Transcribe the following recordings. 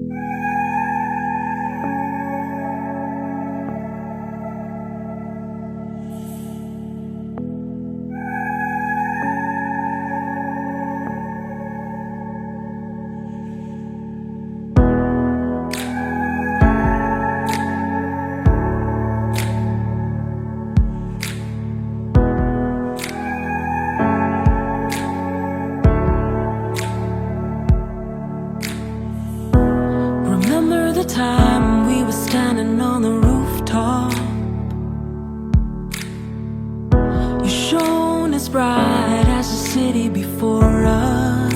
Remember the time we were standing on the rooftop? You shone as bright as the city before us.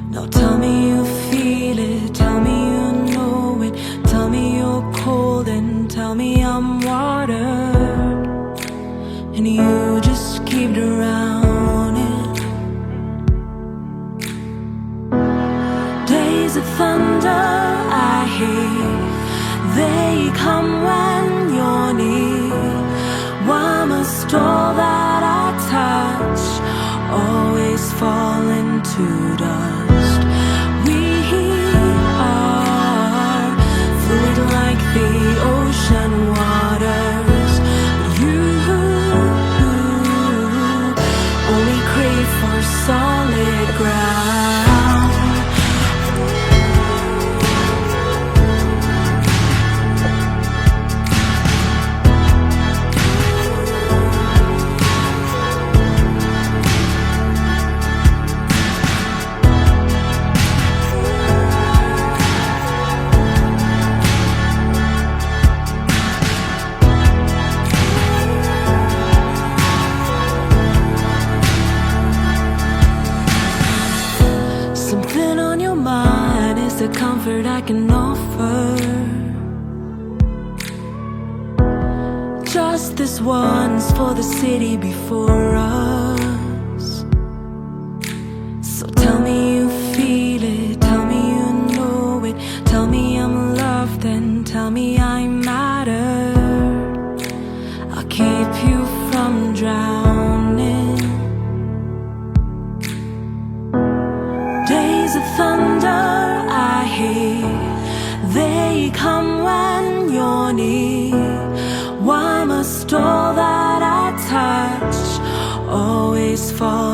Now tell me you feel it, tell me you know it, tell me you're cold and tell me I'm water, and you just keep drowning. Days of thunder I hear, they come when you're near. Why must all that I touch always fall into dust? We are fluid like the ocean waters, but you only crave for solid ground. Something on your mind is the comfort I can offer. Just this once for the city before us. So tell me you feel it, tell me you know it, tell me I'm loved and tell me I matter. I'll keep you from drowning. Days of thunder I hear, they come when you're near. Why must all that I touch always fall